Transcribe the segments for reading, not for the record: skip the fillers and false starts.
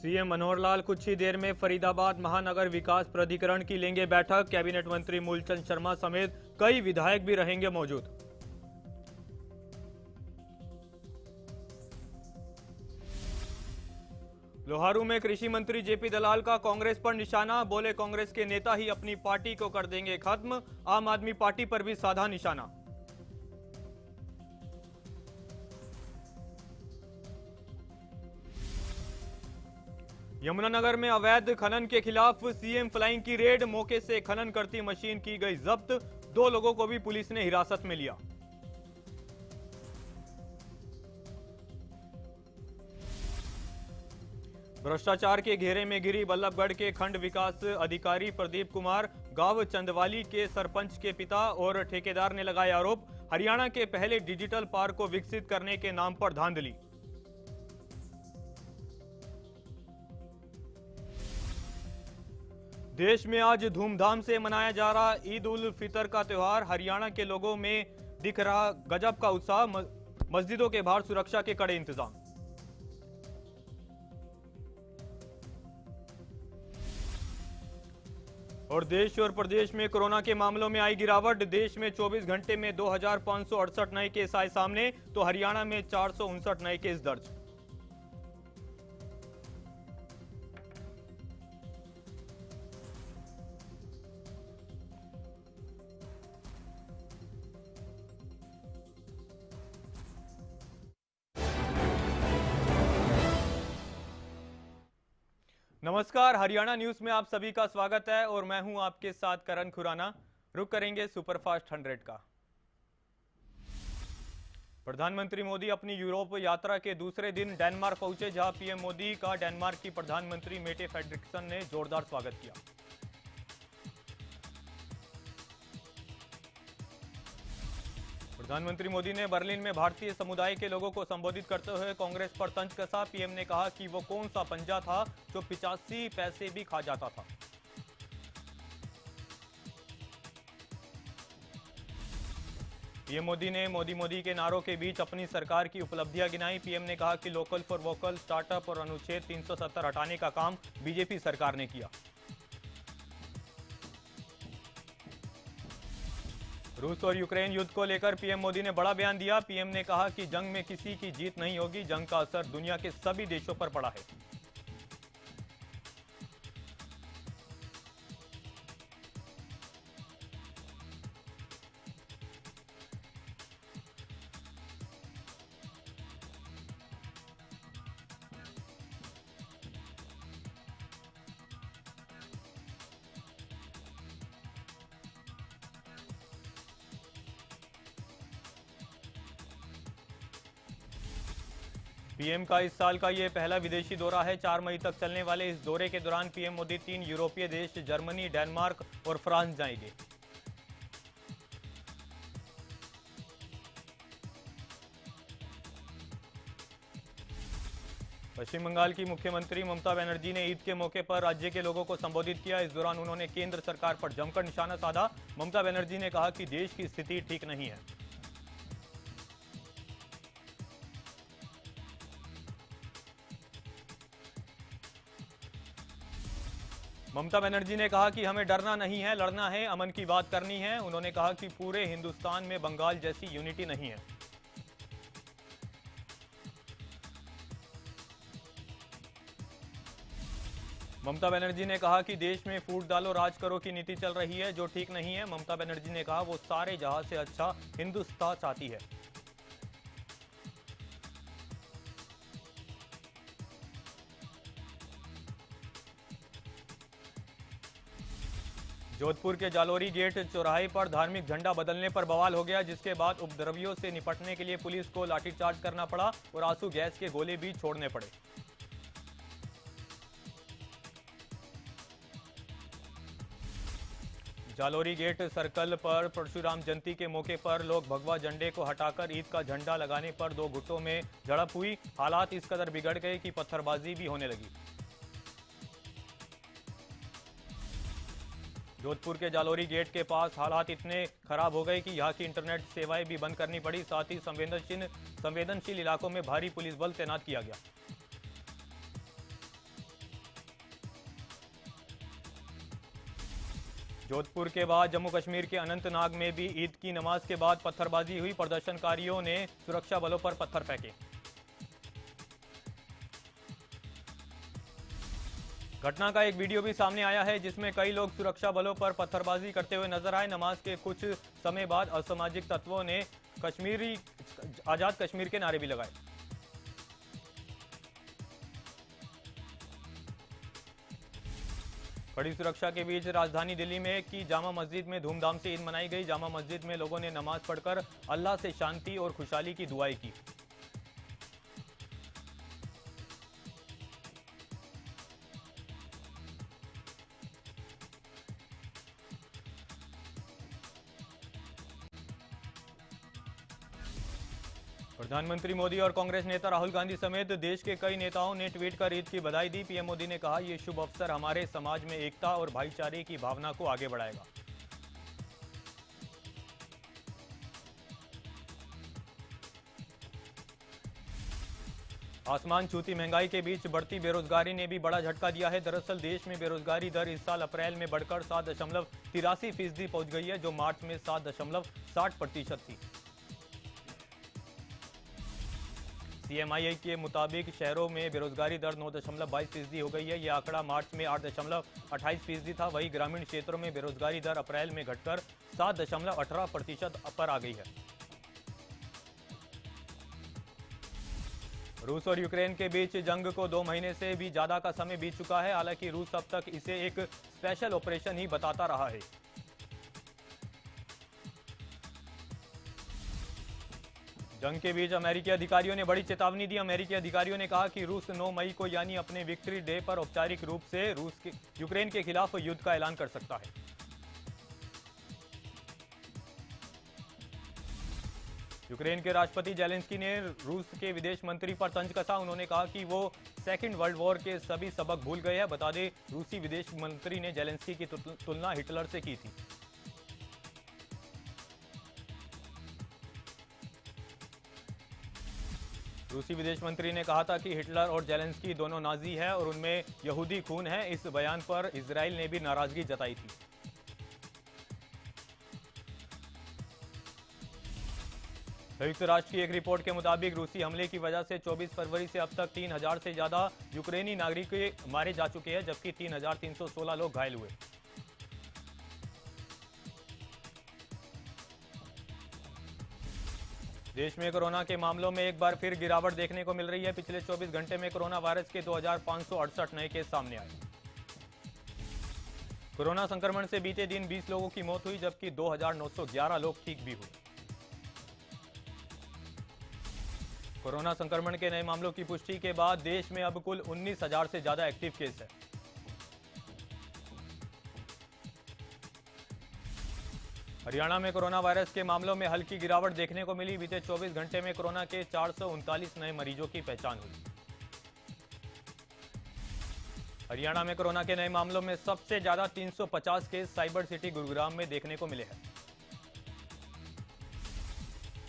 CM Manohar Lal कुछ ही देर में फरीदाबाद महानगर विकास प्राधिकरण की लेंगे बैठक। कैबिनेट मंत्री मूलचंद शर्मा समेत कई विधायक भी रहेंगे मौजूद। लोहारू में कृषि मंत्री जेपी दलाल का कांग्रेस पर निशाना। बोले कांग्रेस के नेता ही अपनी पार्टी को कर देंगे खत्म। आम आदमी पार्टी पर भी साधा निशाना। यमुनानगर में अवैध खनन के खिलाफ सीएम फ्लाइंग की रेड। मौके से खनन करती मशीन की गई जब्त। 2 लोगों को भी पुलिस ने हिरासत में लिया। भ्रष्टाचार के घेरे में गिरी बल्लभगढ़ के खंड विकास अधिकारी प्रदीप कुमार। गांव चंदवाली के सरपंच के पिता और ठेकेदार ने लगाए आरोप। हरियाणा के पहले डिजिटल पार्क को विकसित करने के नाम पर धांधली। देश में आज धूमधाम से मनाया जा रहा ईद उल फितर का त्योहार। हरियाणा के लोगों में दिख रहा गजब का उत्साह। मस्जिदों के बाहर सुरक्षा के कड़े इंतजाम। और देश और प्रदेश में कोरोना के मामलों में आई गिरावट। देश में 24 घंटे में 2568 नए केस आए सामने, तो हरियाणा में 459 नए केस दर्ज। नमस्कार, हरियाणा न्यूज में आप सभी का स्वागत है और मैं हूं आपके साथ करण खुराना। रुक करेंगे सुपरफास्ट 100 का। प्रधानमंत्री मोदी अपनी यूरोप यात्रा के दूसरे दिन डेनमार्क पहुंचे, जहां पीएम मोदी का डेनमार्क की प्रधानमंत्री मेटे फ्रेडरिक्सन ने जोरदार स्वागत किया। प्रधानमंत्री मोदी ने बर्लिन में भारतीय समुदाय के लोगों को संबोधित करते हुए कांग्रेस पर तंज कसा। पीएम ने कहा कि वो कौन सा पंजा था जो 85 पैसे भी खा जाता था। पीएम मोदी ने मोदी के नारों के बीच अपनी सरकार की उपलब्धियां गिनाई। पीएम ने कहा कि लोकल फॉर वोकल, स्टार्टअप और अनुच्छेद 370 हटाने का काम बीजेपी सरकार ने किया। रूस और यूक्रेन युद्ध को लेकर पीएम मोदी ने बड़ा बयान दिया। पीएम ने कहा कि जंग में किसी की जीत नहीं होगी, जंग का असर दुनिया के सभी देशों पर पड़ा है। पीएम का इस साल का यह पहला विदेशी दौरा है। 4 मई तक चलने वाले इस दौरे के दौरान पीएम मोदी 3 यूरोपीय देश जर्मनी, डेनमार्क और फ्रांस जाएंगे। पश्चिम बंगाल की मुख्यमंत्री ममता बनर्जी ने ईद के मौके पर राज्य के लोगों को संबोधित किया। इस दौरान उन्होंने केंद्र सरकार पर जमकर निशाना साधा। ममता बनर्जी ने कहा कि देश की स्थिति ठीक नहीं है। ममता बनर्जी ने कहा कि हमें डरना नहीं है, लड़ना है, अमन की बात करनी है। उन्होंने कहा कि पूरे हिंदुस्तान में बंगाल जैसी यूनिटी नहीं है। ममता बनर्जी ने कहा कि देश में फूट डालो राज करो की नीति चल रही है, जो ठीक नहीं है। ममता बनर्जी ने कहा वो सारे जहां से अच्छा हिंदुस्तान चाहती है। जोधपुर के जालोरी गेट चौराहे पर धार्मिक झंडा बदलने पर बवाल हो गया, जिसके बाद उपद्रवियों से निपटने के लिए पुलिस को लाठीचार्ज करना पड़ा और आंसू गैस के गोले भी छोड़ने पड़े। जालोरी गेट सर्कल पर परशुराम जयंती के मौके पर लोग भगवा झंडे को हटाकर ईद का झंडा लगाने पर 2 गुटों में झड़प हुई। हालात इस कदर बिगड़ गए कि पत्थरबाजी भी होने लगी। जोधपुर के जालोरी गेट के पास हालात इतने खराब हो गए कि यहां की इंटरनेट सेवाएं भी बंद करनी पड़ी। साथ ही संवेदनशील इलाकों में भारी पुलिस बल तैनात किया गया। जोधपुर के बाद जम्मू कश्मीर के अनंतनाग में भी ईद की नमाज के बाद पत्थरबाजी हुई। प्रदर्शनकारियों ने सुरक्षा बलों पर पत्थर फेंके। घटना का एक वीडियो भी सामने आया है जिसमें कई लोग सुरक्षा बलों पर पत्थरबाजी करते हुए नजर आए। नमाज के कुछ समय बाद असामाजिक तत्वों ने आजाद कश्मीर के नारे भी लगाए। कड़ी सुरक्षा के बीच राजधानी दिल्ली में की जामा मस्जिद में धूमधाम से ईद मनाई गई। जामा मस्जिद में लोगों ने नमाज पढ़कर अल्लाह से शांति और खुशहाली की दुआएं की। प्रधानमंत्री मोदी और कांग्रेस नेता राहुल गांधी समेत देश के कई नेताओं ने ट्वीट कर ईद की बधाई दी। पीएम मोदी ने कहा, यह शुभ अवसर हमारे समाज में एकता और भाईचारे की भावना को आगे बढ़ाएगा। आसमान छूती महंगाई के बीच बढ़ती बेरोजगारी ने भी बड़ा झटका दिया है। दरअसल देश में बेरोजगारी दर इस साल अप्रैल में बढ़कर 7.83% पहुंच गई है, जो मार्च में 7.60% थी। सीएमआईए के मुताबिक शहरों में बेरोजगारी दर 9.22% हो गई है। यह आंकड़ा मार्च में 8.28% था। वहीं ग्रामीण क्षेत्रों में बेरोजगारी दर अप्रैल में घटकर 7.18% पर आ गई है। रूस और यूक्रेन के बीच जंग को 2 महीने से भी ज्यादा का समय बीत चुका है। हालांकि रूस अब तक इसे एक स्पेशल ऑपरेशन ही बताता रहा है। जंग के बीच अमेरिकी अधिकारियों ने बड़ी चेतावनी दी। अमेरिकी अधिकारियों ने कहा कि रूस 9 मई को यानी अपने विक्ट्री डे पर औपचारिक रूप से यूक्रेन के खिलाफ युद्ध का ऐलान कर सकता है। यूक्रेन के राष्ट्रपति जेलेंस्की ने रूस के विदेश मंत्री पर तंज कसा। उन्होंने कहा कि वो सेकेंड वर्ल्ड वॉर के सभी सबक भूल गए हैं। बता दें, रूसी विदेश मंत्री ने जेलेंस्की की तुलना हिटलर से की थी। रूसी विदेश मंत्री ने कहा था कि हिटलर और जेलेंस्की दोनों नाजी हैं और उनमें यहूदी खून है। इस बयान पर इजराइल ने भी नाराजगी जताई थी। संयुक्त राष्ट्र की एक रिपोर्ट के मुताबिक रूसी हमले की वजह से 24 फरवरी से अब तक 3000 से ज्यादा यूक्रेनी नागरिक मारे जा चुके हैं, जबकि 3316 लोग घायल हुए। देश में कोरोना के मामलों में एक बार फिर गिरावट देखने को मिल रही है। पिछले 24 घंटे में कोरोना वायरस के 2568 नए केस सामने आए। कोरोना संक्रमण से बीते दिन 20 लोगों की मौत हुई, जबकि 2911 लोग ठीक भी हुए। कोरोना संक्रमण के नए मामलों की पुष्टि के बाद देश में अब कुल 19,000 से ज्यादा एक्टिव केस है। हरियाणा में कोरोना वायरस के मामलों में हल्की गिरावट देखने को मिली। बीते 24 घंटे में कोरोना के 439 नए मरीजों की पहचान हुई। हरियाणा में कोरोना के नए मामलों में सबसे ज्यादा 350 केस साइबर सिटी गुरुग्राम में देखने को मिले हैं।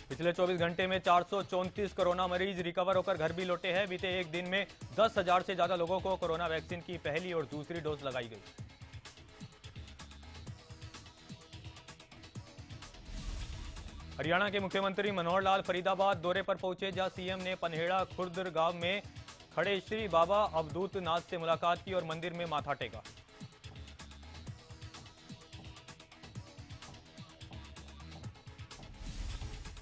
पिछले 24 घंटे में 434 कोरोना मरीज रिकवर होकर घर भी लौटे हैं। बीते एक दिन में 10,000 से ज्यादा लोगों को कोरोना वैक्सीन की पहली और दूसरी डोज लगाई गई। हरियाणा के मुख्यमंत्री मनोहर लाल फरीदाबाद दौरे पर पहुंचे, जहां सीएम ने पनहेड़ा खुर्द गांव में खड़े श्री बाबा अवधूत नाथ से मुलाकात की और मंदिर में माथा टेका।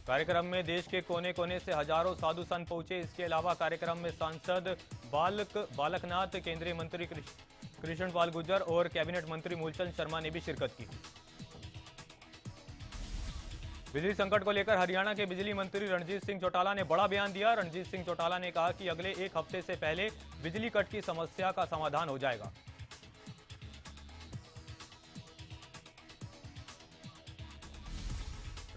कार्यक्रम में देश के कोने कोने से हजारों साधु संत पहुंचे। इसके अलावा कार्यक्रम में सांसद बालकनाथ, केंद्रीय मंत्री कृष्ण पाल गुर्जर और कैबिनेट मंत्री मूलचंद शर्मा ने भी शिरकत की। बिजली संकट को लेकर हरियाणा के बिजली मंत्री रणजीत सिंह चौटाला ने बड़ा बयान दिया। रणजीत सिंह चौटाला ने कहा कि अगले एक हफ्ते से पहले बिजली कट की समस्या का समाधान हो जाएगा।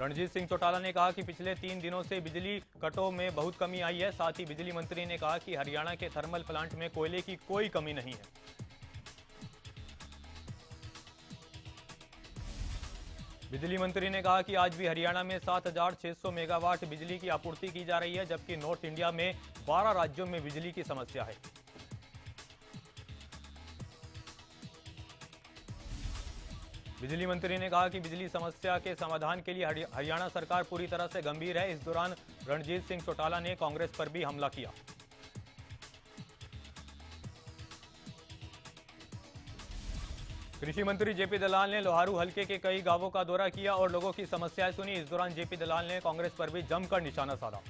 रणजीत सिंह चौटाला ने कहा कि पिछले 3 दिनों से बिजली कटों में बहुत कमी आई है। साथ ही बिजली मंत्री ने कहा कि हरियाणा के थर्मल प्लांट में कोयले की कोई कमी नहीं है। बिजली मंत्री ने कहा कि आज भी हरियाणा में 7,600 मेगावाट बिजली की आपूर्ति की जा रही है, जबकि नॉर्थ इंडिया में 12 राज्यों में बिजली की समस्या है। बिजली मंत्री ने कहा कि बिजली समस्या के समाधान के लिए हरियाणा सरकार पूरी तरह से गंभीर है। इस दौरान रणजीत सिंह चौटाला ने कांग्रेस पर भी हमला किया। कृषि मंत्री जेपी दलाल ने लोहारू हलके के कई गांवों का दौरा किया और लोगों की समस्याएं सुनी। इस दौरान जेपी दलाल ने कांग्रेस पर भी जमकर निशाना साधा।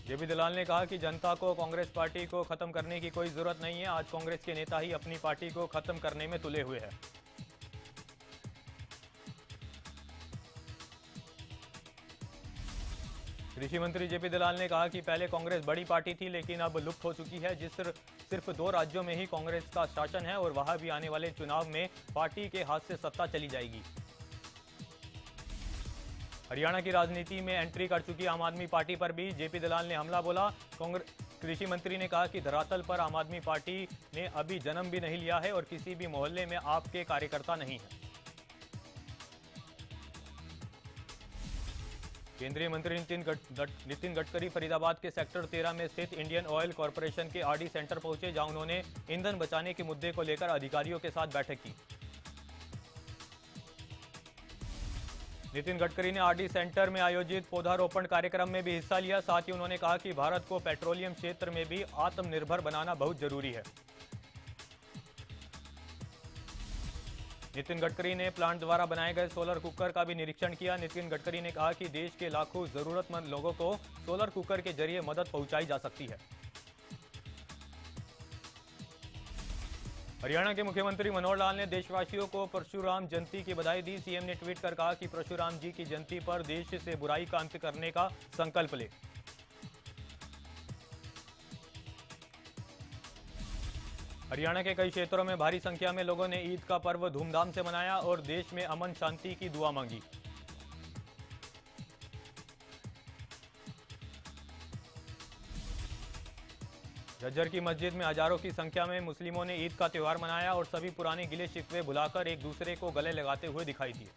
जेपी दलाल ने कहा कि जनता को कांग्रेस पार्टी को खत्म करने की कोई जरूरत नहीं है। आज कांग्रेस के नेता ही अपनी पार्टी को खत्म करने में तुले हुए हैं। कृषि मंत्री जेपी दलाल ने कहा कि पहले कांग्रेस बड़ी पार्टी थी, लेकिन अब लुप्त हो चुकी है। सिर्फ 2 राज्यों में ही कांग्रेस का शासन है और वहां भी आने वाले चुनाव में पार्टी के हाथ से सत्ता चली जाएगी। हरियाणा की राजनीति में एंट्री कर चुकी आम आदमी पार्टी पर भी जेपी दलाल ने हमला बोला। कृषि मंत्री ने कहा कि धरातल पर आम आदमी पार्टी ने अभी जन्म भी नहीं लिया है और किसी भी मोहल्ले में आपके कार्यकर्ता नहीं है। केंद्रीय मंत्री नितिन गडकरी फरीदाबाद के सेक्टर 13 में स्थित इंडियन ऑयल कॉरपोरेशन के आरडी सेंटर पहुंचे, जहां उन्होंने ईंधन बचाने के मुद्दे को लेकर अधिकारियों के साथ बैठक की। नितिन गडकरी ने आरडी सेंटर में आयोजित पौधारोपण कार्यक्रम में भी हिस्सा लिया। साथ ही उन्होंने कहा कि भारत को पेट्रोलियम क्षेत्र में भी आत्मनिर्भर बनाना बहुत जरूरी है। नितिन गडकरी ने प्लांट द्वारा बनाए गए सोलर कुकर का भी निरीक्षण किया। नितिन गडकरी ने कहा कि देश के लाखों जरूरतमंद लोगों को सोलर कुकर के जरिए मदद पहुंचाई जा सकती है। हरियाणा के मुख्यमंत्री मनोहर लाल ने देशवासियों को परशुराम जयंती की बधाई दी। सीएम ने ट्वीट कर कहा कि परशुराम जी की जयंती पर देश से बुराई का अंत करने का संकल्प ले। हरियाणा के कई क्षेत्रों में भारी संख्या में लोगों ने ईद का पर्व धूमधाम से मनाया और देश में अमन शांति की दुआ मांगी। झज्जर की मस्जिद में हजारों की संख्या में मुस्लिमों ने ईद का त्योहार मनाया और सभी पुराने गिले शिकवे भुलाकर एक दूसरे को गले लगाते हुए दिखाई दिए।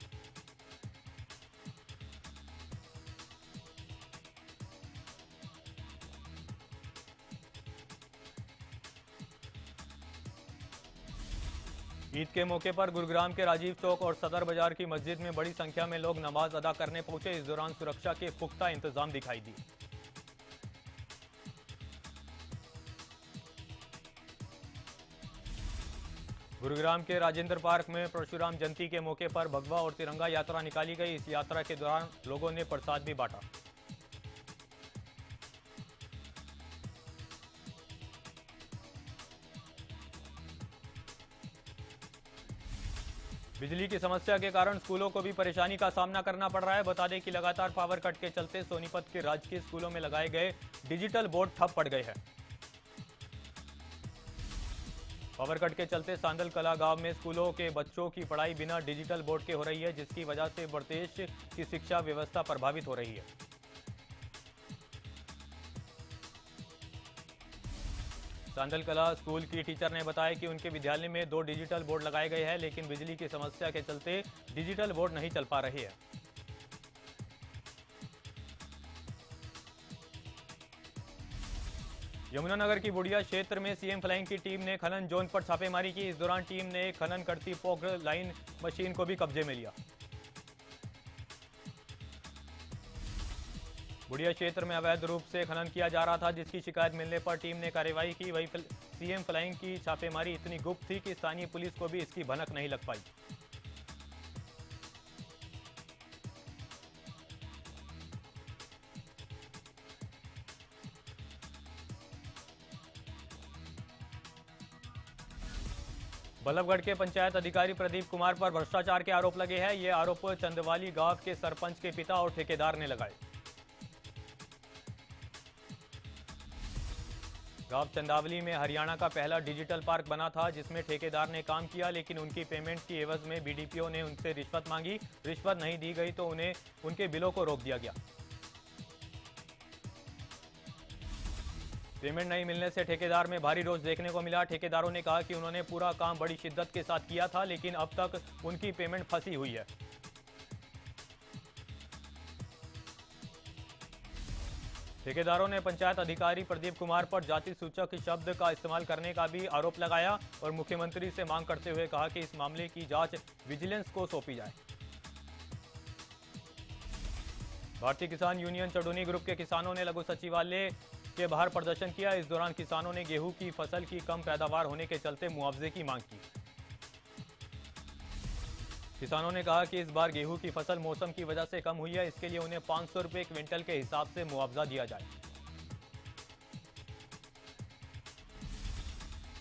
ईद के मौके पर गुरुग्राम के राजीव चौक और सदर बाजार की मस्जिद में बड़ी संख्या में लोग नमाज अदा करने पहुंचे। इस दौरान सुरक्षा के पुख्ता इंतजाम दिखाई दिए। गुरुग्राम के राजेंद्र पार्क में परशुराम जयंती के मौके पर भगवा और तिरंगा यात्रा निकाली गई। इस यात्रा के दौरान लोगों ने प्रसाद भी बांटा। बिजली की समस्या के कारण स्कूलों को भी परेशानी का सामना करना पड़ रहा है। बता दें कि लगातार पावर कट के चलते सोनीपत के राजकीय स्कूलों में लगाए गए डिजिटल बोर्ड ठप पड़ गए हैं। पावर कट के चलते सांदल कला गांव में स्कूलों के बच्चों की पढ़ाई बिना डिजिटल बोर्ड के हो रही है, जिसकी वजह से प्रदेश की शिक्षा व्यवस्था प्रभावित हो रही है। सांदल कला स्कूल की टीचर ने बताया कि उनके विद्यालय में 2 डिजिटल बोर्ड लगाए गए हैं, लेकिन बिजली की समस्या के चलते डिजिटल बोर्ड नहीं चल पा रहे हैं। यमुनानगर की बुढ़िया क्षेत्र में सीएम फ्लाइंग की टीम ने खनन जोन पर छापेमारी की। इस दौरान टीम ने खनन करती फॉग लाइन मशीन को भी कब्जे में लिया। बुढ़िया क्षेत्र में अवैध रूप से खनन किया जा रहा था, जिसकी शिकायत मिलने पर टीम ने कार्रवाई की। वहीं सीएम फ्लाइंग की छापेमारी इतनी गुप्त थी कि स्थानीय पुलिस को भी इसकी भनक नहीं लग पाई। बल्लभगढ़ के पंचायत अधिकारी प्रदीप कुमार पर भ्रष्टाचार के आरोप लगे हैं। ये आरोप चंदवाली गांव के सरपंच के पिता और ठेकेदार ने लगाए। गांव चंदावली में हरियाणा का पहला डिजिटल पार्क बना था, जिसमें ठेकेदार ने काम किया, लेकिन उनकी पेमेंट की एवज में बीडीपीओ ने उनसे रिश्वत मांगी। रिश्वत नहीं दी गई तो उन्हें उनके बिलों को रोक दिया गया। पेमेंट नहीं मिलने से ठेकेदार में भारी रोष देखने को मिला। ठेकेदारों ने कहा कि उन्होंने पूरा काम बड़ी शिद्दत के साथ किया था, लेकिन अब तक उनकी पेमेंट फंसी हुई है। ठेकेदारों ने पंचायत अधिकारी प्रदीप कुमार पर जाति सूचक शब्द का इस्तेमाल करने का भी आरोप लगाया और मुख्यमंत्री से मांग करते हुए कहा कि इस मामले की जांच विजिलेंस को सौंपी जाए। भारतीय किसान यूनियन चडोनी ग्रुप के किसानों ने लघु सचिवालय के बाहर प्रदर्शन किया। इस दौरान किसानों ने गेहूं की फसल की कम पैदावार होने के चलते मुआवजे की मांग की। किसानों ने कहा कि इस बार गेहूं की फसल मौसम की वजह से कम हुई है, इसके लिए उन्हें 500 रुपए क्विंटल के हिसाब से मुआवजा दिया जाए।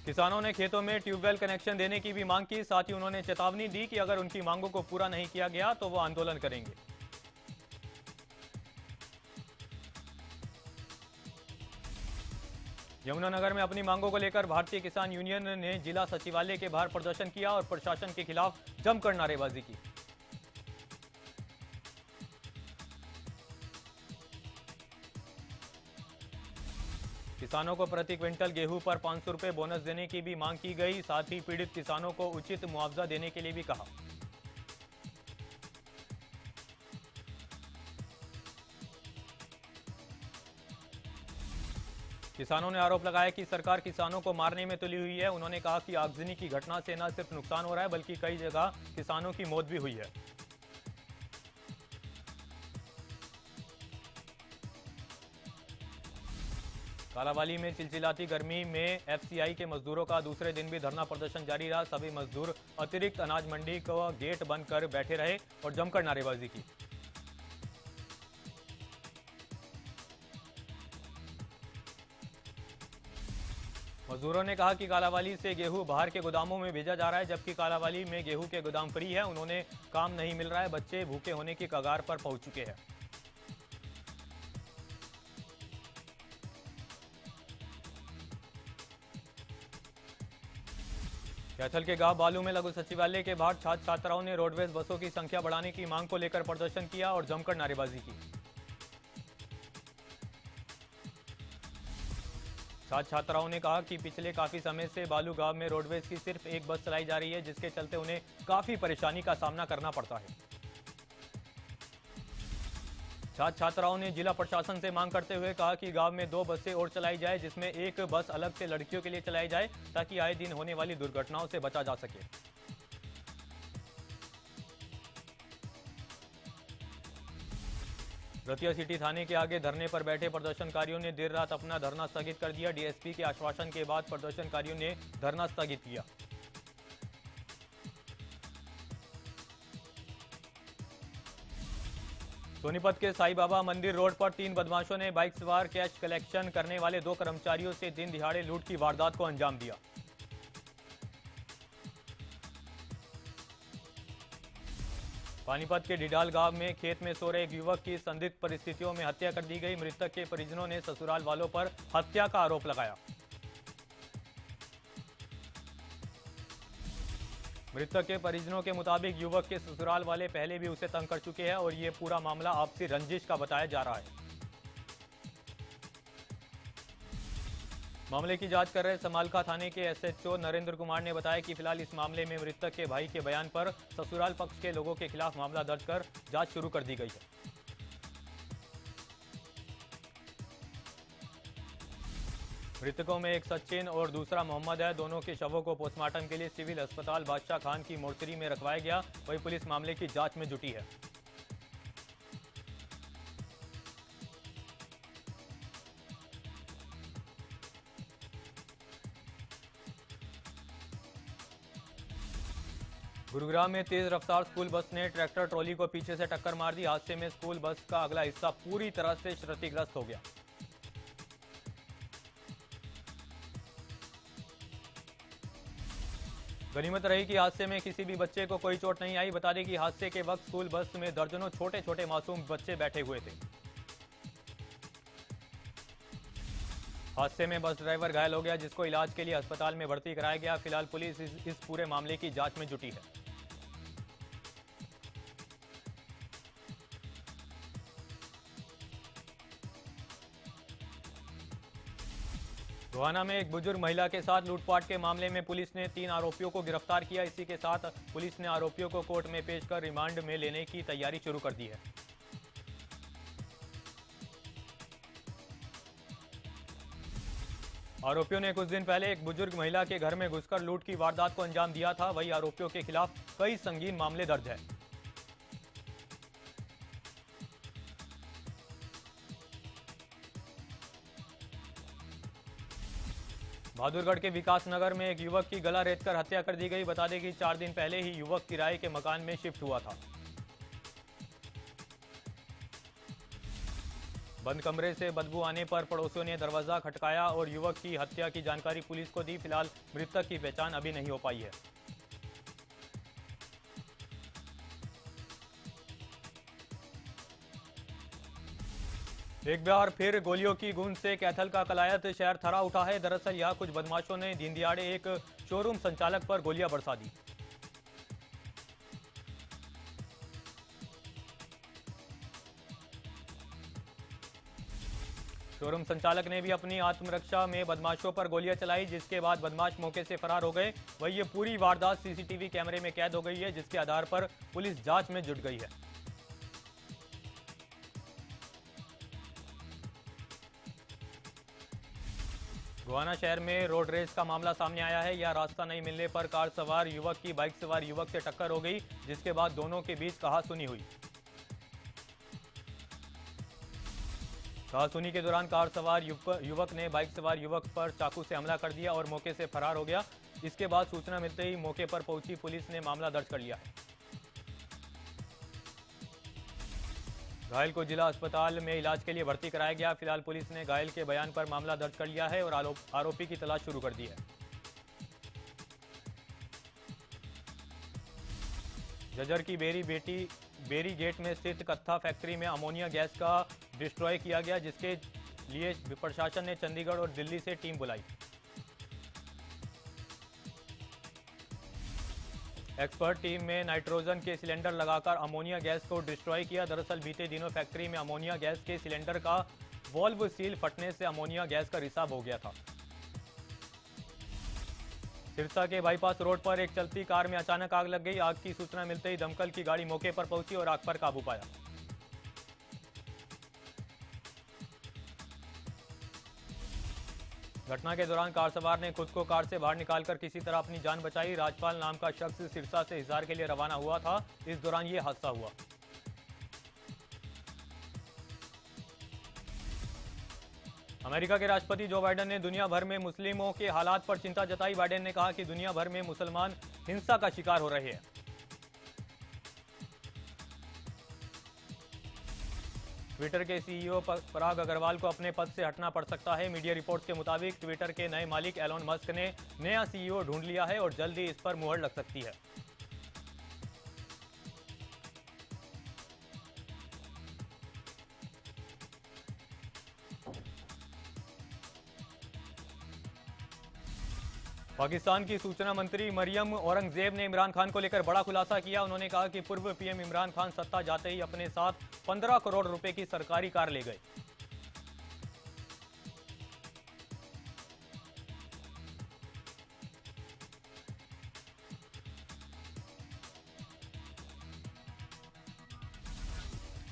किसानों ने खेतों में ट्यूबवेल कनेक्शन देने की भी मांग की। साथ ही उन्होंने चेतावनी दी कि अगर उनकी मांगों को पूरा नहीं किया गया तो वो आंदोलन करेंगे। यमुनानगर में अपनी मांगों को लेकर भारतीय किसान यूनियन ने जिला सचिवालय के बाहर प्रदर्शन किया और प्रशासन के खिलाफ जमकर नारेबाजी की। किसानों को प्रति क्विंटल गेहूं पर 500 रुपए बोनस देने की भी मांग की गई। साथ ही पीड़ित किसानों को उचित मुआवजा देने के लिए भी कहा। किसानों ने आरोप लगाया कि सरकार किसानों को मारने में तुली हुई है। उन्होंने कहा कि आगजनी की घटना से न सिर्फ नुकसान हो रहा है बल्कि कई जगह किसानों की मौत भी हुई है। कालाबाली में चिलचिलाती गर्मी में एफसीआई के मजदूरों का दूसरे दिन भी धरना प्रदर्शन जारी रहा। सभी मजदूर अतिरिक्त अनाज मंडी को गेट बंद कर बैठे रहे और जमकर नारेबाजी की। मजदूरों ने कहा कि कालाबाली से गेहूं बाहर के गोदामों में भेजा जा रहा है, जबकि कालाबाली में गेहूं के गोदाम फ्री है। उन्होंने काम नहीं मिल रहा है, बच्चे भूखे होने की कगार पर पहुंच चुके हैं। कैथल के गांव बालू में लघु सचिवालय के बाहर छात्र छात्राओं ने रोडवेज बसों की संख्या बढ़ाने की मांग को लेकर प्रदर्शन किया और जमकर नारेबाजी की। छात्र छात्राओं ने कहा कि पिछले काफी समय से बालू गांव में रोडवेज की सिर्फ एक बस चलाई जा रही है, जिसके चलते उन्हें काफी परेशानी का सामना करना पड़ता है। छात्र छात्राओं ने जिला प्रशासन से मांग करते हुए कहा कि गांव में 2 बसें और चलाई जाए, जिसमें एक बस अलग से लड़कियों के लिए चलाई जाए ताकि आए दिन होने वाली दुर्घटनाओं से बचा जा सके। रतिया सिटी थाने के आगे धरने पर बैठे प्रदर्शनकारियों ने देर रात अपना धरना स्थगित कर दिया। डीएसपी के आश्वासन के बाद प्रदर्शनकारियों ने धरना स्थगित किया। सोनीपत के साईं बाबा मंदिर रोड पर 3 बदमाशों ने बाइक सवार कैश कलेक्शन करने वाले 2 कर्मचारियों से दिन दिहाड़े लूट की वारदात को अंजाम दिया। पानीपत के डिडाल गांव में खेत में सो रहे एक युवक की संदिग्ध परिस्थितियों में हत्या कर दी गई। मृतक के परिजनों ने ससुराल वालों पर हत्या का आरोप लगाया। मृतक के परिजनों के मुताबिक युवक के ससुराल वाले पहले भी उसे तंग कर चुके हैं और ये पूरा मामला आपसी रंजिश का बताया जा रहा है। मामले की जांच कर रहे समालखा थाने के एसएचओ नरेंद्र कुमार ने बताया कि फिलहाल इस मामले में मृतक के भाई के बयान पर ससुराल पक्ष के लोगों के खिलाफ मामला दर्ज कर जांच शुरू कर दी गई है। मृतकों में एक सचिन और दूसरा मोहम्मद है। दोनों के शवों को पोस्टमार्टम के लिए सिविल अस्पताल बादशाह खान की मोर्चरी में रखवाया गया। वहीं पुलिस मामले की जांच में जुटी है। गुरुग्राम में तेज रफ्तार स्कूल बस ने ट्रैक्टर ट्रॉली को पीछे से टक्कर मार दी। हादसे में स्कूल बस का अगला हिस्सा पूरी तरह से क्षतिग्रस्त हो गया। गनीमत रही कि हादसे में किसी भी बच्चे को कोई चोट नहीं आई। बता दें कि हादसे के वक्त स्कूल बस में दर्जनों छोटे छोटे मासूम बच्चे बैठे हुए थे। हादसे में बस ड्राइवर घायल हो गया, जिसको इलाज के लिए अस्पताल में भर्ती कराया गया। फिलहाल पुलिस इस पूरे मामले की जांच में जुटी है। गोहाना में एक बुजुर्ग महिला के साथ लूटपाट के मामले में पुलिस ने 3 आरोपियों को गिरफ्तार किया। इसी के साथ पुलिस ने आरोपियों को कोर्ट में पेश कर रिमांड में लेने की तैयारी शुरू कर दी है। आरोपियों ने कुछ दिन पहले एक बुजुर्ग महिला के घर में घुसकर लूट की वारदात को अंजाम दिया था। वहीं आरोपियों के खिलाफ कई संगीन मामले दर्ज है। बहादुरगढ़ के विकास नगर में एक युवक की गला रेतकर हत्या कर दी गई। बता दें कि 4 दिन पहले ही युवक किराए के मकान में शिफ्ट हुआ था। बंद कमरे से बदबू आने पर पड़ोसियों ने दरवाजा खटकाया और युवक की हत्या की जानकारी पुलिस को दी। फिलहाल मृतक की पहचान अभी नहीं हो पाई है। एक बार फिर गोलियों की गूंज से कैथल का कलायत शहर थरा उठा है। दरअसल यहां कुछ बदमाशों ने दिन दिहाड़े एक शोरूम संचालक पर गोलियां बरसा दी। शोरूम संचालक ने भी अपनी आत्मरक्षा में बदमाशों पर गोलियां चलाई, जिसके बाद बदमाश मौके से फरार हो गए। वहीं ये पूरी वारदात सीसीटीवी कैमरे में कैद हो गई है, जिसके आधार पर पुलिस जांच में जुट गई है। गोहाना शहर में रोड रेस का मामला सामने आया है। यह रास्ता नहीं मिलने पर कार सवार युवक की बाइक सवार युवक से टक्कर हो गई, जिसके बाद दोनों के बीच कहासुनी हुई। कहासुनी के दौरान कार सवार युवक ने बाइक सवार युवक पर चाकू से हमला कर दिया और मौके से फरार हो गया। इसके बाद सूचना मिलते ही मौके पर पहुंची पुलिस ने मामला दर्ज कर लिया है। घायल को जिला अस्पताल में इलाज के लिए भर्ती कराया गया। फिलहाल पुलिस ने घायल के बयान पर मामला दर्ज कर लिया है और आरोपी की तलाश शुरू कर दी है। जजर की बेरी गेट में स्थित कत्था फैक्ट्री में अमोनिया गैस का डिस्ट्रॉय किया गया, जिसके लिए प्रशासन ने चंडीगढ़ और दिल्ली से टीम बुलाई। एक्सपर्ट टीम में नाइट्रोजन के सिलेंडर लगाकर अमोनिया गैस को डिस्ट्रॉय किया। दरअसल बीते दिनों फैक्ट्री में अमोनिया गैस के सिलेंडर का वॉल्व सील फटने से अमोनिया गैस का रिसाव हो गया था। सिरसा के बाईपास रोड पर एक चलती कार में अचानक आग लग गई। आग की सूचना मिलते ही दमकल की गाड़ी मौके पर पहुंची और आग पर काबू पाया। घटना के दौरान कार सवार ने खुद को कार से बाहर निकालकर किसी तरह अपनी जान बचाई। राजपाल नाम का शख्स सिरसा से हिसार के लिए रवाना हुआ था। इस दौरान यह हादसा हुआ। अमेरिका के राष्ट्रपति जो बाइडेन ने दुनिया भर में मुस्लिमों के हालात पर चिंता जताई। बाइडेन ने कहा कि दुनिया भर में मुसलमान हिंसा का शिकार हो रहे हैं। ट्विटर के सीईओ पराग अग्रवाल को अपने पद से हटना पड़ सकता है। मीडिया रिपोर्ट्स के मुताबिक ट्विटर के नए मालिक एलोन मस्क ने नया सीईओ ढूंढ लिया है और जल्द ही इस पर मुहर लग सकती है। पाकिस्तान की सूचना मंत्री मरियम औरंगजेब ने इमरान खान को लेकर बड़ा खुलासा किया। उन्होंने कहा कि पूर्व पीएम इमरान खान सत्ता जाते ही अपने साथ 15 करोड़ रुपए की सरकारी कार ले गए।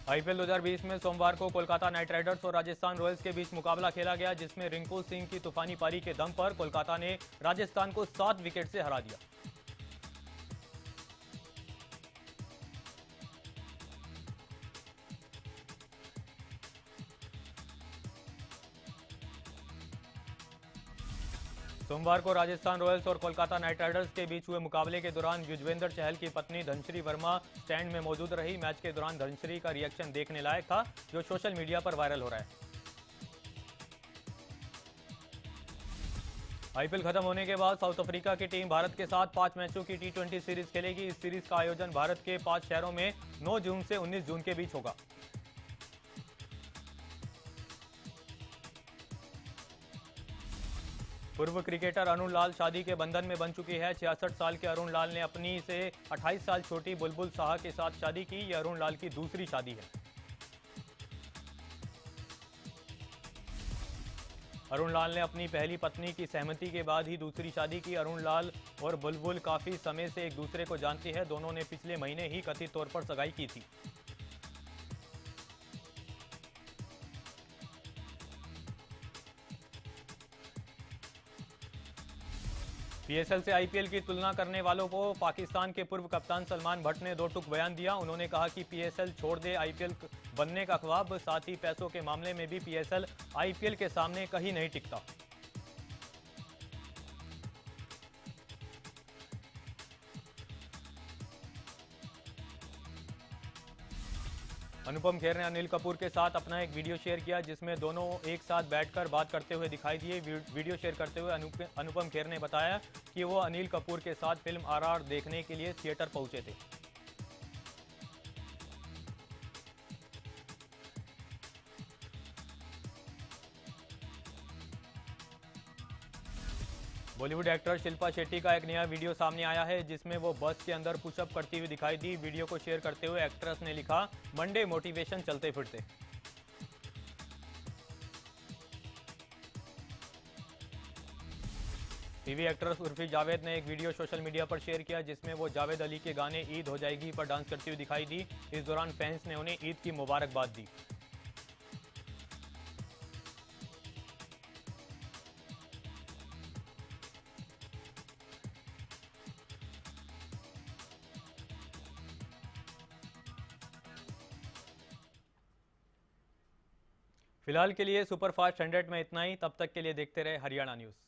आईपीएल 2020 में सोमवार को कोलकाता नाइट राइडर्स और राजस्थान रॉयल्स के बीच मुकाबला खेला गया, जिसमें रिंकू सिंह की तूफानी पारी के दम पर कोलकाता ने राजस्थान को 7 विकेट से हरा दिया। सोमवार को राजस्थान रॉयल्स और कोलकाता नाइट राइडर्स के बीच हुए मुकाबले के दौरान युजवेंद्र चहल की पत्नी धनश्री वर्मा स्टैंड में मौजूद रही। मैच के दौरान धनश्री का रिएक्शन देखने लायक था, जो सोशल मीडिया पर वायरल हो रहा है। आईपीएल खत्म होने के बाद साउथ अफ्रीका की टीम भारत के साथ 5 मैचों की टी20 सीरीज खेलेगी। इस सीरीज का आयोजन भारत के 5 शहरों में 9 जून से 19 जून के बीच होगा। पूर्व क्रिकेटर अरुण लाल शादी के बंधन में बन चुकी है। 66 साल के अरुण लाल ने अपनी से 28 साल छोटी बुलबुल साहा के साथ शादी की। यह अरुण लाल की दूसरी शादी है। अरुण लाल ने अपनी पहली पत्नी की सहमति के बाद ही दूसरी शादी की। अरुण लाल और बुलबुल काफी समय से एक दूसरे को जानती है। दोनों ने पिछले महीने ही कथित तौर पर सगाई की थी। पीएसएल से आईपीएल की तुलना करने वालों को पाकिस्तान के पूर्व कप्तान सलमान भट्ट ने दो टूक बयान दिया। उन्होंने कहा कि पीएसएल छोड़ दे आईपीएल बनने का ख्वाब, साथ ही पैसों के मामले में भी पीएसएल आईपीएल के सामने कहीं नहीं टिकता। अनुपम खेर ने अनिल कपूर के साथ अपना एक वीडियो शेयर किया जिसमें दोनों एक साथ बैठकर बात करते हुए दिखाई दिए। वीडियो शेयर करते हुए अनुपम खेर ने बताया कि वो अनिल कपूर के साथ फिल्म आरआर देखने के लिए थिएटर पहुंचे थे। बॉलीवुड एक्टर शिल्पा शेट्टी का एक नया वीडियो सामने आया है जिसमें वो बस के अंदर पुशअप करती हुई दिखाई दी। वीडियो को शेयर करते हुए एक्ट्रेस ने लिखा, मंडे मोटिवेशन चलते फिरते। टीवी एक्ट्रेस उर्फी जावेद ने एक वीडियो सोशल मीडिया पर शेयर किया जिसमें वो जावेद अली के गाने ईद हो जाएगी पर डांस करती हुई दिखाई दी। इस दौरान फैंस ने उन्हें ईद की मुबारकबाद दी। फिलहाल के लिए सुपरफास्ट 100 में इतना ही। तब तक के लिए देखते रहे हरियाणा न्यूज़।